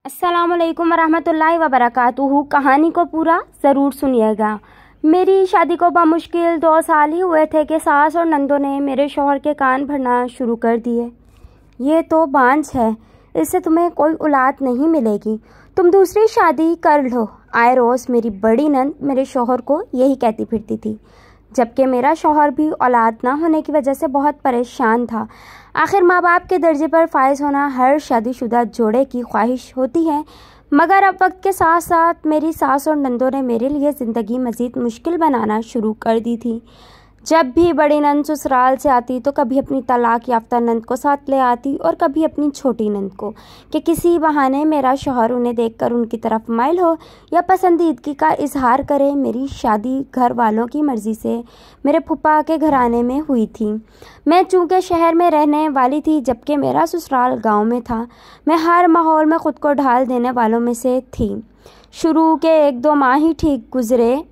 अस्सलामुअलैकुम वरहमतुल्लाहि वबरकातुहू। कहानी को पूरा ज़रूर सुनिएगा। मेरी शादी को बमुश्किल 2 साल ही हुए थे कि सास और नंदों ने मेरे शौहर के कान भरना शुरू कर दिए। ये तो बांझ है, इससे तुम्हें कोई औलाद नहीं मिलेगी, तुम दूसरी शादी कर लो। आए रोज़ मेरी बड़ी नंद मेरे शौहर को यही कहती फिरती थी, जबकि मेरा शौहर भी औलाद ना होने की वजह से बहुत परेशान था। आखिर माँ बाप के दर्जे पर फायज होना हर शादीशुदा जोड़े की ख्वाहिश होती है, मगर अब वक्त के साथ साथ मेरी सास और नंदों ने मेरे लिए ज़िंदगी मज़ीद मुश्किल बनाना शुरू कर दी थी। जब भी बड़ी नंद ससुराल से आती तो कभी अपनी तलाक याफ्ता नंद को साथ ले आती और कभी अपनी छोटी नंद को, कि किसी बहाने मेरा शौहर उन्हें देखकर उनकी तरफ माइल हो या पसंदीदगी का इजहार करे। मेरी शादी घर वालों की मर्ज़ी से मेरे फूफा के घराने में हुई थी। मैं चूँकि शहर में रहने वाली थी जबकि मेरा ससुराल गाँव में था, मैं हर माहौल में ख़ुद को ढाल देने वालों में से थी। शुरू के 1-2 माह ही ठीक गुज़रे,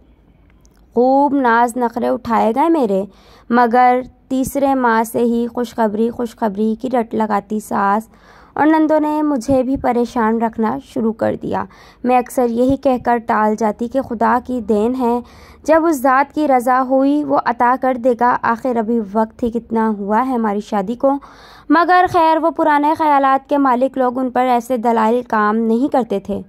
खूब नाज नखरे उठाए गए मेरे, मगर तीसरे माह से ही खुशखबरी की रट लगाती सास और नंदों ने मुझे भी परेशान रखना शुरू कर दिया। मैं अक्सर यही कहकर टाल जाती कि खुदा की देन है, जब उस ज़ात की रज़ा हुई वो अता कर देगा। आखिर अभी वक्त ही कितना हुआ है हमारी शादी को। मगर खैर, वो पुराने ख्यालात के मालिक लोग, उन पर ऐसे दलाइल काम नहीं करते थे।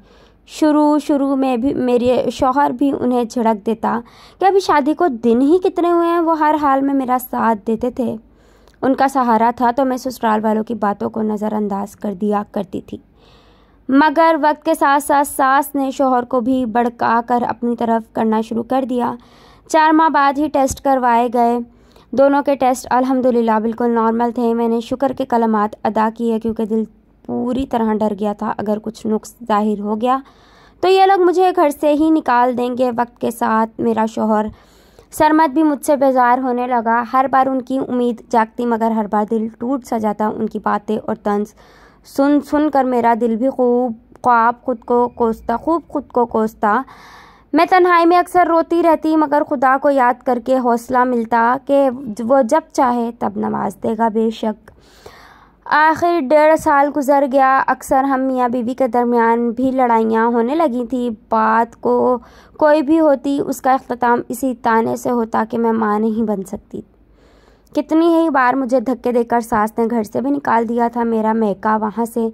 शुरू में भी मेरे शौहर भी उन्हें झिड़क देता कि अभी शादी को दिन ही कितने हुए हैं। वो हर हाल में मेरा साथ देते थे, उनका सहारा था, तो मैं ससुराल वालों की बातों को नज़रअंदाज कर दिया करती थी। मगर वक्त के साथ साथ सास ने शौहर को भी भड़का कर अपनी तरफ करना शुरू कर दिया। 4 माह बाद ही टेस्ट करवाए गए। दोनों के टेस्ट अल्हम्दुलिल्लाह बिल्कुल नॉर्मल थे। मैंने शुक्र के कलमात अदा किए, क्योंकि दिल पूरी तरह डर गया था अगर कुछ नुक्स जाहिर हो गया तो ये लोग मुझे घर से ही निकाल देंगे। वक्त के साथ मेरा शौहर सरमद भी मुझसे बेजार होने लगा। हर बार उनकी उम्मीद जागती, मगर हर बार दिल टूट सा जाता। उनकी बातें और तंज सुन कर मेरा दिल भी खूब खुद को कोसता। मैं तन्हाई में अक्सर रोती रहती, मगर खुदा को याद करके हौसला मिलता कि वो जब चाहे तब नवाज देगा बेशक। आखिर 1.5 साल गुजर गया। अक्सर हम मियाँ बीवी के दरमियान भी लड़ाइयाँ होने लगी थी। बात को कोई भी होती, उसका अख्ताम इसी ताने से होता कि मैं माँ नहीं बन सकती। कितनी ही बार मुझे धक्के देकर सास ने घर से भी निकाल दिया था। मेरा मैका वहाँ से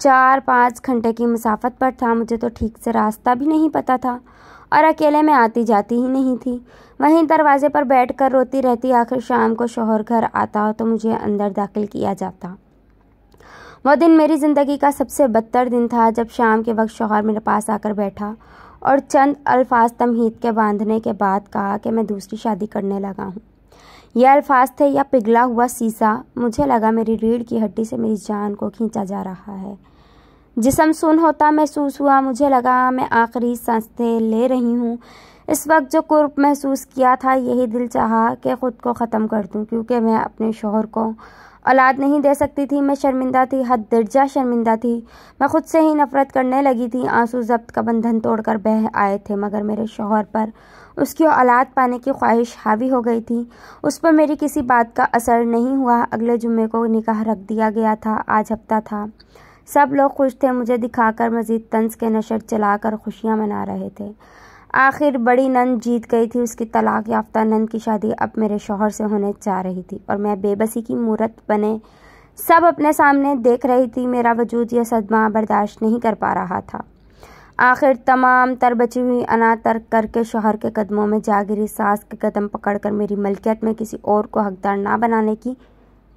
4-5 घंटे की मुसाफत पर था। मुझे तो ठीक से रास्ता भी नहीं पता था और अकेले में आती जाती ही नहीं थी। वहीं दरवाजे पर बैठकर रोती रहती। आखिर शाम को शौहर घर आता तो मुझे अंदर दाखिल किया जाता। वो दिन मेरी ज़िंदगी का सबसे बदतर दिन था, जब शाम के वक्त शौहर मेरे पास आकर बैठा और चंद अल्फाज तमहीद के बांधने के बाद कहा कि मैं दूसरी शादी करने लगा हूँ। ये अल्फाज थे या पिघला हुआ शीशा। मुझे लगा मेरी रीढ़ की हड्डी से मेरी जान को खींचा जा रहा है। जिस्म सुन होता महसूस हुआ। मुझे लगा मैं आखिरी सांसें ले रही हूँ। इस वक्त जो कुर्ब महसूस किया था, यही दिल चाहा कि ख़ुद को ख़त्म कर दूँ, क्योंकि मैं अपने शौहर को औलाद नहीं दे सकती थी। मैं शर्मिंदा थी, हद दर्जा शर्मिंदा थी। मैं खुद से ही नफ़रत करने लगी थी। आंसू ज़ब्त का बंधन तोड़कर बह आए थे, मगर मेरे शौहर पर उसकी औलाद पाने की ख्वाहिश हावी हो गई थी। उस पर मेरी किसी बात का असर नहीं हुआ। अगले जुम्मे को निकाह रख दिया गया था। आज हफ्ता था। सब लोग खुश थे। मुझे दिखाकर मज़ीद तंज के नशर चलाकर खुशियाँ मना रहे थे। आखिर बड़ी नंद जीत गई थी। उसकी तलाक याफ्ता नंद की शादी अब मेरे शौहर से होने जा रही थी और मैं बेबसी की मूरत बने सब अपने सामने देख रही थी। मेरा वजूद यह सदमा बर्दाश्त नहीं कर पा रहा था। आखिर तमाम तर बची हुई अना तर्क करके शौहर के कदमों में जा गिरी। सास के कदम पकड़कर मेरी मलकियत में किसी और को हकदार ना बनाने की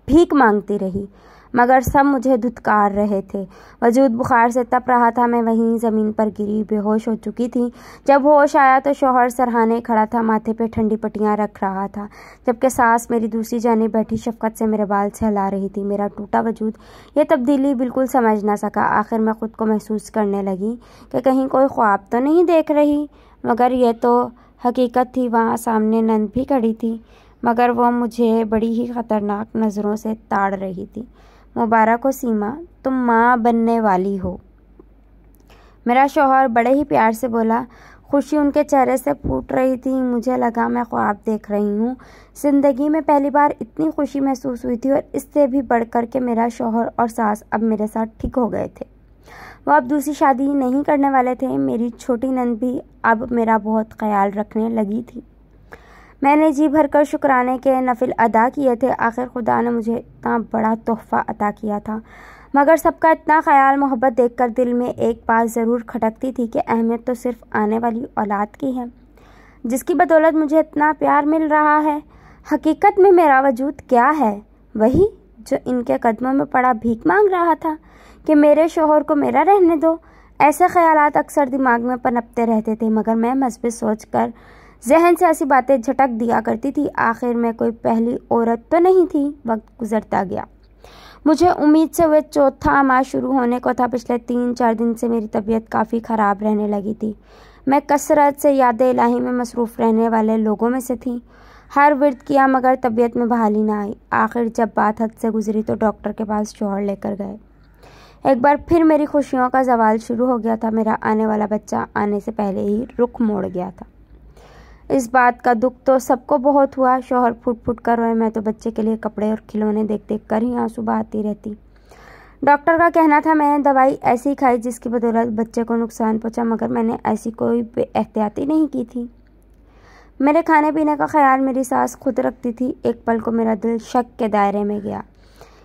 भीख मांगती रही, मगर सब मुझे धुतकार रहे थे। वजूद बुखार से तप रहा था। मैं वहीं ज़मीन पर गिरी बेहोश हो चुकी थी। जब होश आया तो शौहर सरहाने खड़ा था, माथे पे ठंडी पट्टियाँ रख रहा था, जबकि सास मेरी दूसरी जानिब बैठी शफ़क़त से मेरे बाल सहला रही थी। मेरा टूटा वजूद ये तब्दीली बिल्कुल समझ ना सका। आखिर मैं ख़ुद को महसूस करने लगी कि कहीं कोई ख्वाब तो नहीं देख रही, मगर यह तो हकीकत थी। वहाँ सामने नंद भी खड़ी थी, मगर वह मुझे बड़ी ही ख़तरनाक नज़रों से ताड़ रही थी। मुबारक हो सीमा, तुम माँ बनने वाली हो, मेरा शौहर बड़े ही प्यार से बोला। खुशी उनके चेहरे से फूट रही थी। मुझे लगा मैं ख्वाब देख रही हूँ। ज़िंदगी में पहली बार इतनी खुशी महसूस हुई थी, और इससे भी बढ़कर के मेरा शौहर और सास अब मेरे साथ ठीक हो गए थे। वो अब दूसरी शादी नहीं करने वाले थे। मेरी छोटी नंद भी अब मेरा बहुत ख्याल रखने लगी थी। मैंने जी भरकर शुक्राने के नफिल अदा किए थे। आखिर खुदा ने मुझे इतना बड़ा तोहफ़ा अता किया था। मगर सबका इतना ख्याल मोहब्बत देखकर दिल में एक बात ज़रूर खटकती थी कि अहमियत तो सिर्फ आने वाली औलाद की है, जिसकी बदौलत मुझे इतना प्यार मिल रहा है। हकीकत में मेरा वजूद क्या है? वही जो इनके कदमों में पड़ा भीख मांग रहा था कि मेरे शोहर को मेरा रहने दो। ऐसे ख्यालात अक्सर दिमाग में पनपते रहते थे, मगर मैं मजबूत सोचकर जहन से ऐसी बातें झटक दिया करती थी। आखिर मैं कोई पहली औरत तो नहीं थी। वक्त गुजरता गया। मुझे उम्मीद से वह चौथा माह शुरू होने को था। पिछले 3-4 दिन से मेरी तबीयत काफ़ी ख़राब रहने लगी थी। मैं कसरत से याद इलाही में मसरूफ़ रहने वाले लोगों में से थी। हर विर्द किया मगर तबीयत में बहाली ना आई। आखिर जब बात हद से गुजरी तो डॉक्टर के पास शोहर लेकर गए। एक बार फिर मेरी खुशियों का जवाल शुरू हो गया था। मेरा आने वाला बच्चा आने से पहले ही रुख मोड़ गया था। इस बात का दुख तो सबको बहुत हुआ। शोहर फुट फुट कर रोए। मैं तो बच्चे के लिए कपड़े और खिलौने देख देख कर ही आंसू बहाती रहती। डॉक्टर का कहना था मैंने दवाई ऐसी खाई जिसकी बदौलत बच्चे को नुकसान पहुंचा, मगर मैंने ऐसी कोई एहतियाती नहीं की थी। मेरे खाने पीने का ख्याल मेरी सास खुद रखती थी। एक पल को मेरा दिल शक के दायरे में गया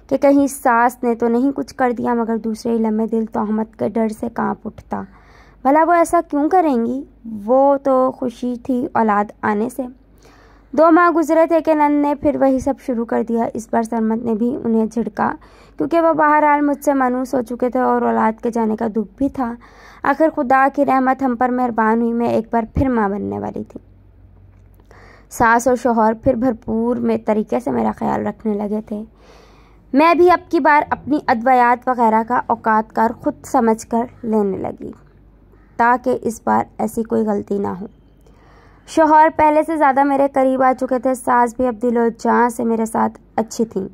कि कहीं सास ने तो नहीं कुछ कर दिया, मगर दूसरे ही लम्हे दिल तोहमत के डर से कांप उठता। भला वो ऐसा क्यों करेंगी? वो तो खुशी थी औलाद आने से। 2 माह गुजरे थे कि नंद ने फिर वही सब शुरू कर दिया। इस बार सरमत ने भी उन्हें झिड़का, क्योंकि वह बहरहाल मुझसे मायूस हो चुके थे और औलाद के जाने का दुख भी था। आखिर खुदा की रहमत हम पर मेहरबान हुई। मैं एक बार फिर माँ बनने वाली थी। सास और शौहर फिर भरपूर में तरीके से मेरा ख्याल रखने लगे थे। मैं भी अब की बार अपनी अद्वियात वगैरह का औकात कार खुद समझ कर लेने लगी, ताकि इस बार ऐसी कोई गलती ना हो। शौहर पहले से ज़्यादा मेरे करीब आ चुके थे। सास भी अब दिलो जान से मेरे साथ अच्छी थी,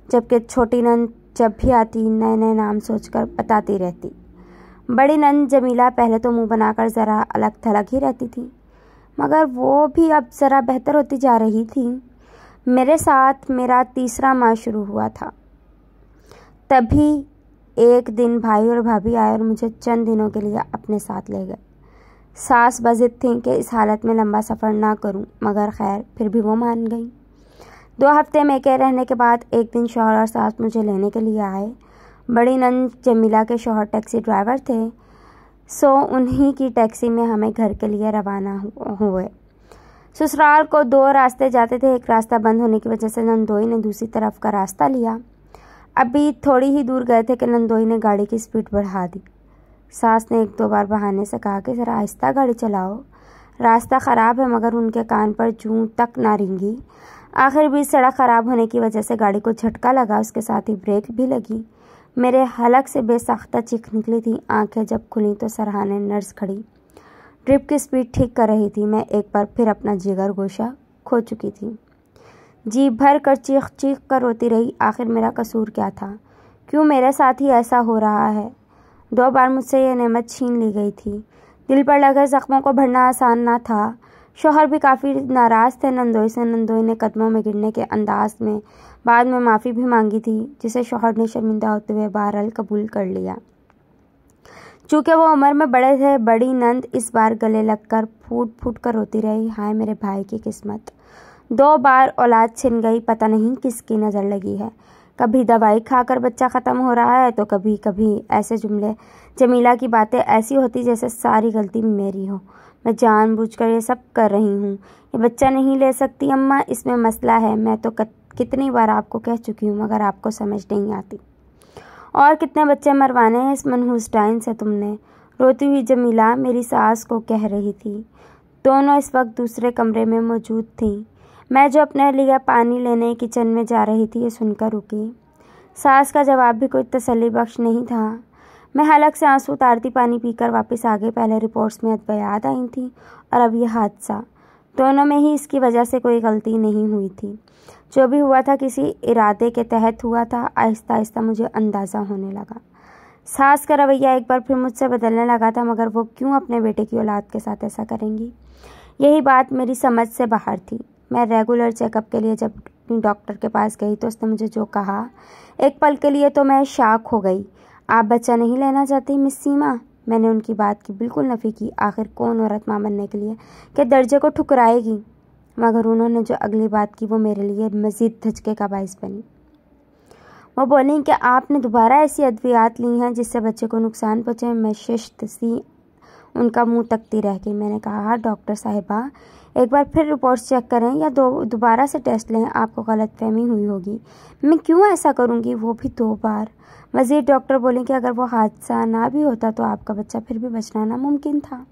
जबकि छोटी नंद जब भी आती नए नए नाम सोचकर बताती रहती। बड़ी नंद जमीला पहले तो मुंह बनाकर ज़रा अलग थलग ही रहती थी, मगर वो भी अब ज़रा बेहतर होती जा रही थी। मेरे साथ मेरा 3रा माह शुरू हुआ था। तभी एक दिन भाई और भाभी आए और मुझे चंद दिनों के लिए अपने साथ ले गए। सास बज़िद थी कि इस हालत में लंबा सफ़र ना करूं, मगर खैर फिर भी वो मान गई। 2 हफ्ते मेके रहने के बाद एक दिन शौहर और सास मुझे लेने के लिए आए। बड़ी नंद जमीला के शौहर टैक्सी ड्राइवर थे, सो उन्हीं की टैक्सी में हमें घर के लिए रवाना हुए। ससुराल को 2 रास्ते जाते थे। एक रास्ता बंद होने की वजह से नंदोई ने दूसरी तरफ का रास्ता लिया। अभी थोड़ी ही दूर गए थे कि नंदोई ने गाड़ी की स्पीड बढ़ा दी। सास ने 1-2 बार बहाने से कहा कि ज़रा आहिस्ता गाड़ी चलाओ, रास्ता ख़राब है, मगर उनके कान पर जूं तक ना रेंगी। आखिर भी सड़क ख़राब होने की वजह से गाड़ी को झटका लगा, उसके साथ ही ब्रेक भी लगी। मेरे हलक से बेसाख्ता चीख निकली थी। आंखें जब खुली तो सरहाने नर्स खड़ी ड्रिप की स्पीड ठीक कर रही थी। मैं एक बार फिर अपना जिगर गोशा खो चुकी थी। जी भर कर चीख चीख कर रोती रही। आखिर मेरा कसूर क्या था? क्यों मेरे साथ ही ऐसा हो रहा है? 2 बार मुझसे यह नेमत छीन ली गई थी। दिल पर लगे ज़ख्मों को भरना आसान ना था। शौहर भी काफ़ी नाराज़ थे नंदोई से। नंदोई ने कदमों में गिरने के अंदाज में बाद में माफ़ी भी मांगी थी, जिसे शौहर ने शर्मिंदा होते हुए बहरहाल कबूल कर लिया। चूँकि वो उम्र में बड़े थे, बड़ी नंद इस बार गले लगकर फूट फूट कर रोती रही। हाय मेरे भाई की किस्मत, 2 बार औलाद छिन गई। पता नहीं किसकी नज़र लगी है। कभी दवाई खाकर बच्चा ख़त्म हो रहा है तो कभी कभी ऐसे जुमले। जमीला की बातें ऐसी होती जैसे सारी गलती मेरी हो। मैं जानबूझकर ये सब कर रही हूँ। ये बच्चा नहीं ले सकती अम्मा, इसमें मसला है। मैं तो कितनी बार आपको कह चुकी हूँ, मगर आपको समझ नहीं आती। और कितने बच्चे मरवाने हैं इस मनहूस डाइन से तुमने? रोती हुई जमीला मेरी सास को कह रही थी। दोनों इस वक्त दूसरे कमरे में मौजूद थीं। मैं जो अपने लिए पानी लेने किचन में जा रही थी, ये सुनकर रुकी। सास का जवाब भी कोई तसल्ली बख्श नहीं था। मैं हलक से आंसू उतारती पानी पीकर वापस आ गई। पहले रिपोर्ट्स में अद्वियात आई थी और अब यह हादसा। दोनों में ही इसकी वजह से कोई गलती नहीं हुई थी। जो भी हुआ था किसी इरादे के तहत हुआ था। आहिस्ता आहिस्ता मुझे अंदाज़ा होने लगा। सास का रवैया एक बार फिर मुझसे बदलने लगा था, मगर वो क्यों अपने बेटे की औलाद के साथ ऐसा करेंगी? यही बात मेरी समझ से बाहर थी। मैं रेगुलर चेकअप के लिए जब डॉक्टर के पास गई तो उसने मुझे जो कहा, एक पल के लिए तो मैं शॉक हो गई। आप बच्चा नहीं लेना चाहती मिस सीमा? मैंने उनकी बात की बिल्कुल नफ़ी की। आखिर कौन औरत माँ बनने के लिए के दर्जे को ठुकराएगी? मगर उन्होंने जो अगली बात की वो मेरे लिए मज़ीद धचके का बाइस बनी। वो बोली कि आपने दोबारा ऐसी अद्वियात ली हैं जिससे बच्चे को नुकसान पहुँचे। मैं शिश्त सी उनका मुंह तकती रह गई। मैंने कहा, डॉक्टर साहिबा, एक बार फिर रिपोर्ट्स चेक करें या दोबारा से टेस्ट लें। आपको गलतफहमी हुई होगी। मैं क्यों ऐसा करूंगी, वो भी 2 बार? मज़ीद डॉक्टर बोले कि अगर वो हादसा ना भी होता तो आपका बच्चा फिर भी बचना नामुमकिन था।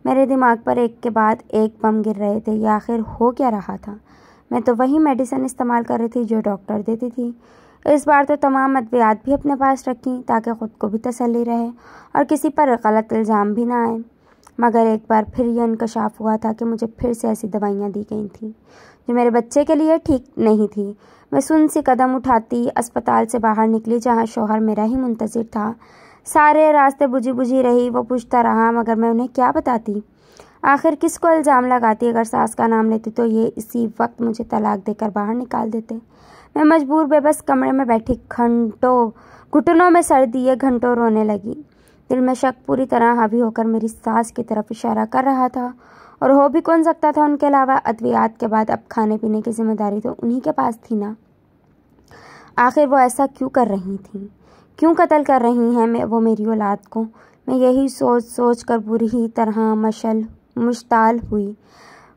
मेरे दिमाग पर एक के बाद एक बम गिर रहे थे। या आखिर हो क्या रहा था? मैं तो वही मेडिसिन इस्तेमाल कर रही थी जो डॉक्टर देती थी। इस बार तो तमाम अद्वियात भी अपने पास रखी ताकि ख़ुद को भी तसल्ली रहे और किसी पर गलत इल्ज़ाम भी ना आए। मगर एक बार फिर यह इंकशाफ हुआ था कि मुझे फिर से ऐसी दवाइयाँ दी गई थीं जो मेरे बच्चे के लिए ठीक नहीं थी। मैं सुन सी कदम उठाती अस्पताल से बाहर निकली जहाँ शौहर मेरा ही मुंतज़िर था। सारे रास्ते बुझी बुझी रही। वो पूछता रहा मगर मैं उन्हें क्या बताती? आखिर किसको इल्ज़ाम लगाती? अगर सास का नाम लेती तो ये इसी वक्त मुझे तलाक देकर बाहर निकाल देते। मैं मजबूर बेबस कमरे में बैठी घुटनों में सर दिए घंटों रोने लगी। दिल में शक पूरी तरह हावी होकर मेरी सास की तरफ इशारा कर रहा था। और हो भी कौन सकता था उनके अलावा? अद्वियात के बाद अब खाने पीने की जिम्मेदारी तो उन्हीं के पास थी ना। आखिर वो ऐसा क्यों कर रही थी? क्यों कत्ल कर रही हैं वो मेरी औलाद को? मैं यही सोच कर बुरी तरह मुश्ताल हुई।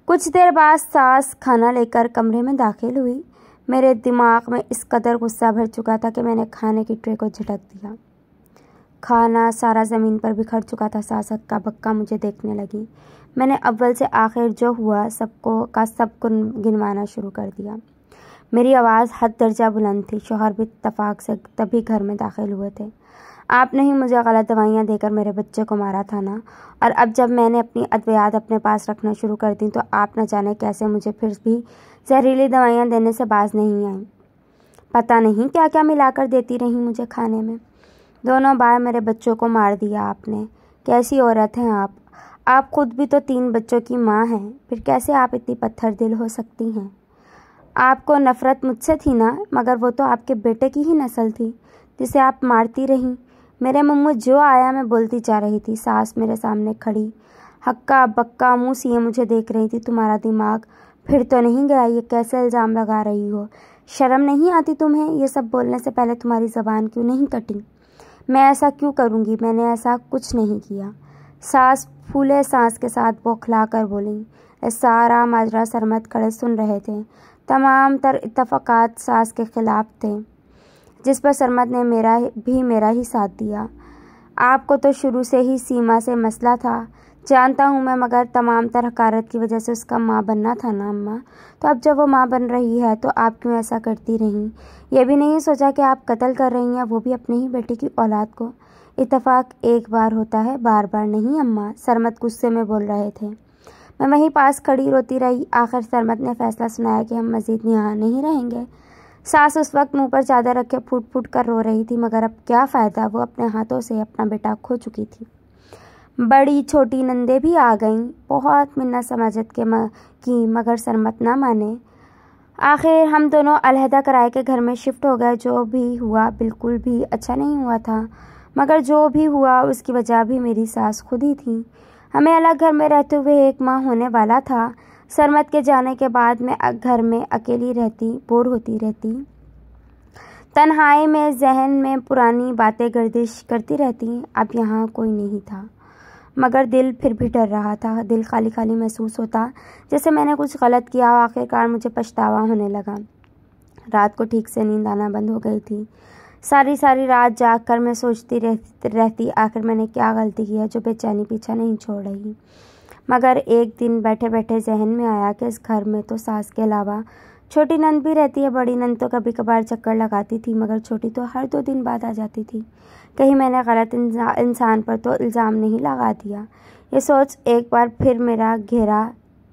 कुछ देर बाद सास खाना लेकर कमरे में दाखिल हुई। मेरे दिमाग में इस कदर गुस्सा भर चुका था कि मैंने खाने की ट्रे को झटक दिया। खाना सारा ज़मीन पर बिखर चुका था। सास हक्का बक्का मुझे देखने लगी। मैंने अव्वल से आखिर जो हुआ सबको गिनवाना शुरू कर दिया। मेरी आवाज़ हद दर्जा बुलंद थी। शौहर भी इत्तफाक से तभी घर में दाखिल हुए थे। आपने ही मुझे गलत दवाइयाँ देकर मेरे बच्चे को मारा था ना, और अब जब मैंने अपनी अद्वियात अपने पास रखना शुरू कर दी तो आप न जाने कैसे मुझे फिर भी जहरीली दवाइयाँ देने से बाज नहीं आई। पता नहीं क्या क्या मिलाकर देती रही मुझे खाने में। दोनों बार मेरे बच्चों को मार दिया आपने। कैसी औरत हैं आप? आप खुद भी तो 3 बच्चों की माँ हैं, फिर कैसे आप इतनी पत्थर दिल हो सकती हैं? आपको नफ़रत मुझसे थी ना, मगर वो तो आपके बेटे की ही नस्ल थी जिसे आप मारती रहीं। मेरे मुँह में जो आया मैं बोलती जा रही थी। सास मेरे सामने खड़ी हक्का बक्का मुँह सिए मुझे देख रही थी। तुम्हारा दिमाग फिर तो नहीं गया? ये कैसे इल्ज़ाम लगा रही हो? शर्म नहीं आती तुम्हें? ये सब बोलने से पहले तुम्हारी ज़बान क्यों नहीं कटी? मैं ऐसा क्यों करूँगी? मैंने ऐसा कुछ नहीं किया। सास फूले सांस के साथ बौखला कर बोली। ये सारा माजरा सरमद खड़े सुन रहे थे। तमाम तर इत्तफाकात सास के खिलाफ थे, जिस पर सरमद ने मेरा ही साथ दिया। आपको तो शुरू से ही सीमा से मसला था, जानता हूँ मैं, मगर तमाम तर हकारत की वजह से उसका माँ बनना था ना अम्मा। तो अब जब वो माँ बन रही है तो आप क्यों ऐसा करती रहीं? ये भी नहीं सोचा कि आप कत्ल कर रही हैं, वो भी अपनी ही बेटी की औलाद को। इत्तफाक एक बार होता है, बार बार नहीं अम्मा। सरमद गुस्से में बोल रहे थे। मैं वहीं पास खड़ी रोती रही। आखिर सरमद ने फैसला सुनाया कि हम मज़ीद यहाँ नहीं रहेंगे। सास उस वक्त मुंह पर चादर रखे फूट फूट कर रो रही थी, मगर अब क्या फ़ायदा? वो अपने हाथों से अपना बेटा खो चुकी थी। बड़ी छोटी नंदे भी आ गईं। बहुत मिन्नत समाजत की, मगर सरमद ना माने। आखिर हम दोनों अलहदा किराए के घर में शिफ्ट हो गए। जो भी हुआ बिल्कुल भी अच्छा नहीं हुआ था, मगर जो भी हुआ उसकी वजह भी मेरी सास खुद ही थी। हमें अलग घर में रहते हुए 1 माह होने वाला था। सरमद के जाने के बाद मैं घर में अकेली रहती, बोर होती रहती। तन्हाई में जहन में पुरानी बातें गर्दिश करती रहती। अब यहाँ कोई नहीं था, मगर दिल फिर भी डर रहा था। दिल खाली खाली महसूस होता, जैसे मैंने कुछ गलत किया। आखिरकार मुझे पछतावा होने लगा। रात को ठीक से नींद आना बंद हो गई थी। सारी रात जाग कर मैं सोचती रहती आखिर मैंने क्या गलती की है जो बेचैनी पीछा नहीं छोड़ रही। मगर एक दिन बैठे बैठे जहन में आया कि इस घर में तो सास के अलावा छोटी नंद भी रहती है। बड़ी नंद तो कभी कभार चक्कर लगाती थी, मगर छोटी तो हर 2 दिन बाद आ जाती थी। कहीं मैंने गलत इंसान पर तो इल्ज़ाम नहीं लगा दिया। ये सोच एक बार फिर मेरा घेरा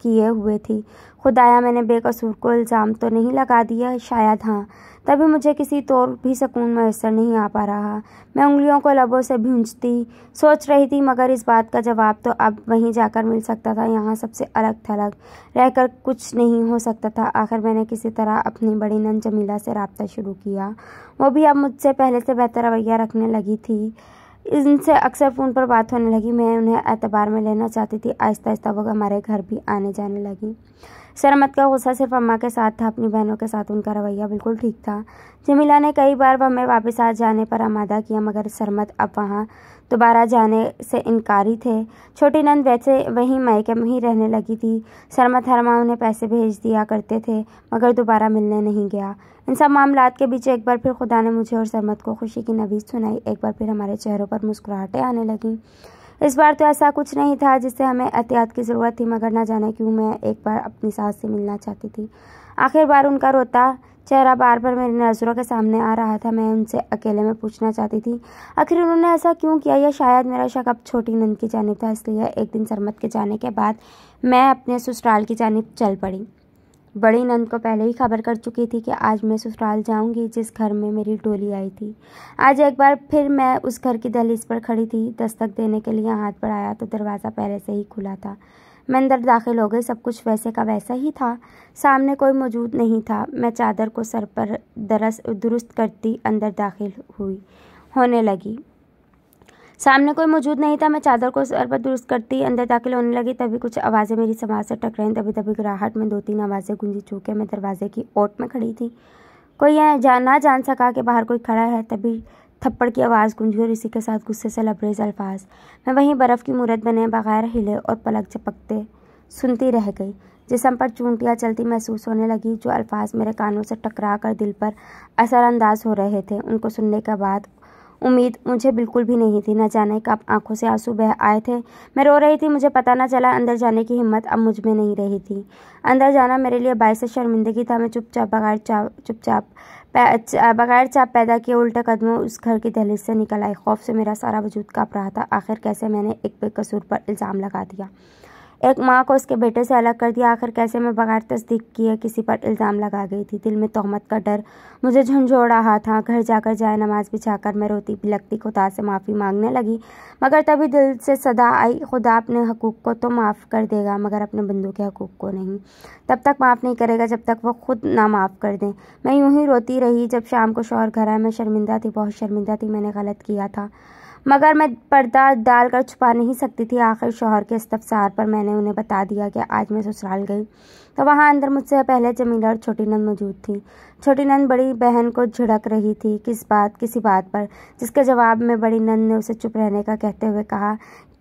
किए हुए थी। खुदाया मैंने बेकसूर को इल्ज़ाम तो नहीं लगा दिया? शायद हाँ। तभी मुझे किसी तौर भी सुकून मैसर नहीं आ पा रहा। मैं उंगलियों को लबों से भूंजती सोच रही थी, मगर इस बात का जवाब तो अब वहीं जाकर मिल सकता था। यहाँ सबसे अलग थलग रहकर कुछ नहीं हो सकता था। आखिर मैंने किसी तरह अपनी बड़ी नंद जमीला से रब्ता शुरू किया। वो भी अब मुझसे पहले से बेहतर रवैया रखने लगी थी। इनसे अक्सर फ़ोन पर बात होने लगी। मैं उन्हें एतबार में लेना चाहती थी। आहिस्ता आहिस्ता वो हमारे घर भी आने जाने लगी। सरमत का गुस्सा सिर्फ अम्मा के साथ था, अपनी बहनों के साथ उनका रवैया बिल्कुल ठीक था। जमीला ने कई बार हमें वापस आ जाने पर आमादा किया, मगर सरमत अब वहाँ दोबारा जाने से इनकारी थे। छोटी नंद वैसे वहीं मायके में ही रहने लगी थी। सरमत हर माह उन्हें पैसे भेज दिया करते थे, मगर दोबारा मिलने नहीं गया। इन सब मामलात के बीच एक बार फिर खुदा ने मुझे और सरमत को खुशी की नवीद सुनाई। एक बार फिर हमारे चेहरों पर मुस्कुराहटें आने लगीं। इस बार तो ऐसा कुछ नहीं था जिससे हमें एहतियात की ज़रूरत थी, मगर न जाने क्यों मैं एक बार अपनी सास से मिलना चाहती थी। आखिर बार उनका रोता चेहरा बार बार मेरी नज़रों के सामने आ रहा था। मैं उनसे अकेले में पूछना चाहती थी आखिर उन्होंने ऐसा क्यों किया, या शायद मेरा शक अब छोटी नंद की जानिब था। इसलिए एक दिन सरमत के जाने के बाद मैं अपने ससुराल की जानिब चल पड़ी। बड़ी नंद को पहले ही खबर कर चुकी थी कि आज मैं ससुराल जाऊंगी, जिस घर में मेरी डोली आई थी। आज एक बार फिर मैं उस घर की दहलीज पर खड़ी थी। दस्तक देने के लिए हाथ बढ़ाया तो दरवाज़ा पहले से ही खुला था। मैं अंदर दाखिल हो गई। सब कुछ वैसे का वैसा ही था। सामने कोई मौजूद नहीं था। मैं चादर को सर पर दुरुस्त करती अंदर दाखिल होने लगी। सामने कोई मौजूद नहीं था। मैं चादर को सर पर दुरुस्त करती अंदर दाखिल होने लगी। तभी कुछ आवाज़ें मेरी समाज से टकराईं। तभी गिराहट में 2-3 आवाज़ें गूंजी। चूँकि मैं दरवाजे की ओट में खड़ी थी, कोई यह ना जान सका कि बाहर कोई खड़ा है। तभी थप्पड़ की आवाज़ गूंजी और इसी के साथ गुस्से से लबरेज अल्फाज। मैं वहीं बर्फ़ की मूरत बने बगैर हिले और पलक झपकते सुनती रह गई। जिस्म पर चूंटियाँ चलती महसूस होने लगी। जो अल्फाज मेरे कानों से टकरा कर दिल पर असरअंदाज हो रहे थे, उनको सुनने के बाद उम्मीद मुझे बिल्कुल भी नहीं थी। न जाने कब आंखों से आंसू बह आए थे। मैं रो रही थी, मुझे पता न चला। अंदर जाने की हिम्मत अब मुझ में नहीं रही थी। अंदर जाना मेरे लिए बायस शर्मिंदगी था। मैं चुपचाप बगैर चाप पैदा किए उल्टे कदमों उस घर की दहलीज से निकल आई। खौफ से मेरा सारा वजूद काँप रहा था। आखिर कैसे मैंने एक बेकसूर पर इल्ज़ाम लगा दिया, एक माँ को उसके बेटे से अलग कर दिया। आखिर कैसे मैं बगैर तस्दीक किए किसी पर इल्ज़ाम लगा गई थी। दिल में तोहमत का डर मुझे झंझोड़ रहा था। घर जाकर जाए नमाज बिछाकर मैं रोती बिलखती खुदा से माफ़ी मांगने लगी, मगर तभी दिल से सदा आई, खुदा अपने हकूक़ को तो माफ़ कर देगा, मगर अपने बंदों के हकूक़ को नहीं। तब तक माफ़ नहीं करेगा जब तक वो खुद ना माफ़ कर दें। मैं यूं ही रोती रही। जब शाम को शौहर घर आया, मैं शर्मिंदा थी, बहुत शर्मिंदा थी। मैंने गलत किया था, मगर मैं पर्दा डालकर छुपा नहीं सकती थी। आखिर शौहर के इस्तफसार पर मैंने उन्हें बता दिया कि आज मैं ससुराल गई। तो वहाँ अंदर मुझसे पहले जमीला और छोटी नंद मौजूद थी। छोटी नंद बड़ी बहन को झिड़क रही थी किसी बात पर, जिसके जवाब में बड़ी नंद ने उसे चुप रहने का कहते हुए कहा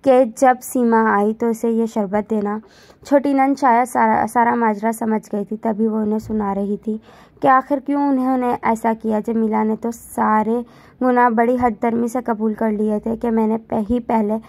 कि जब सीमा आई तो इसे ये शरबत देना। छोटी नंद शायद सारा माजरा समझ गई थी। तभी वो उन्हें सुना रही थी कि आखिर क्यों उन्होंने ऐसा किया। जमीला ने तो सारे गुनाह बड़ी हददर्मी से कबूल कर लिए थे कि मैंने पहले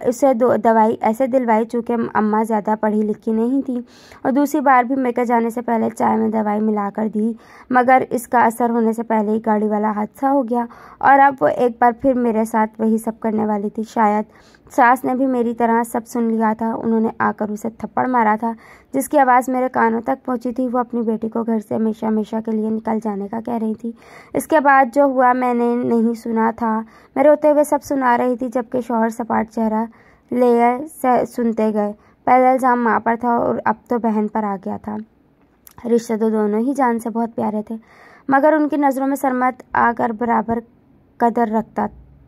उसे दवाई ऐसे दिलवाई चूँकि अम्मा ज़्यादा पढ़ी लिखी नहीं थी, और दूसरी बार भी मेके जाने से पहले चाय में दवाई मिलाकर दी, मगर इसका असर होने से पहले ही गाड़ी वाला हादसा हो गया। और अब वो एक बार फिर मेरे साथ वही सब करने वाली थी। शायद सास ने भी मेरी तरह सब सुन लिया था। उन्होंने आकर उसे थप्पड़ मारा था, जिसकी आवाज़ मेरे कानों तक पहुंची थी। वो अपनी बेटी को घर से हमेशा के लिए निकल जाने का कह रही थी। इसके बाद जो हुआ मैंने नहीं सुना था। मैं रोते हुए सब सुना रही थी, जबकि शौहर सपाट चेहरा ले सुनते गए। पहला इल्ज़ाम माँ पर था और अब तो बहन पर आ गया था। रिश्ते तो दोनों ही जान से बहुत प्यारे थे, मगर उनकी नज़रों में सरमत आकर बराबर कदर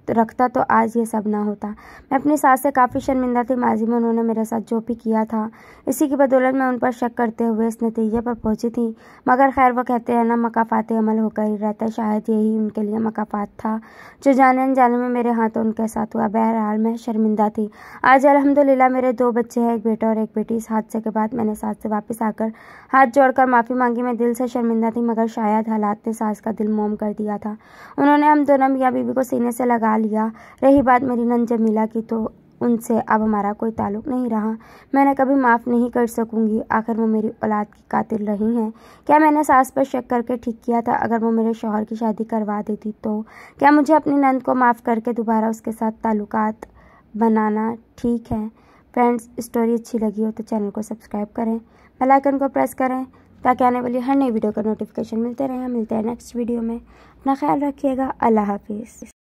रखता तो आज ये सब ना होता। मैं अपनी सास से काफ़ी शर्मिंदा थी। माजी में उन्होंने मेरे साथ जो भी किया था, इसी की बदौलत मैं उन पर शक करते हुए इस नतीजे पर पहुंची थी। मगर खैर वो कहते हैं ना, मकाफात अमल होकर ही रहता है। शायद यही उनके लिए मकाफात था जो जाने अनजाने में मेरे हाथों उनके साथ हुआ। बहरहाल मैं शर्मिंदा थी। आज अल्हम्दुलिल्लाह मेरे 2 बच्चे हैं, एक बेटा और एक बेटी। इस हादसे के बाद मैंने सास से वापस आकर हाथ जोड़कर माफ़ी मांगी। मैं दिल से शर्मिंदा थी, मगर शायद हालात ने सास का दिल मोम कर दिया था। उन्होंने हम दोनों मियाँ बीवी को सीने से लगा लिया। रही बात मेरी नंद जमीला की, तो उनसे अब हमारा कोई ताल्लुक़ नहीं रहा। मैंने कभी माफ़ नहीं कर सकूंगी। आखिर वो मेरी औलाद की कातिल रही हैं। क्या मैंने सास पर शक करके ठीक किया था? अगर वो मेरे शौहर की शादी करवा देती तो क्या मुझे अपनी नंद को माफ़ करके दोबारा उसके साथ ताल्लुकात बनाना ठीक है? फ्रेंड्स, स्टोरी अच्छी लगी हो तो चैनल को सब्सक्राइब करें, बेल आइकन को प्रेस करें ताकि आने वाली हर नई वीडियो का नोटिफिकेशन मिलते रहे। मिलते हैं नेक्स्ट वीडियो में। अपना ख्याल रखिएगा। अल्लाह हाफिज़।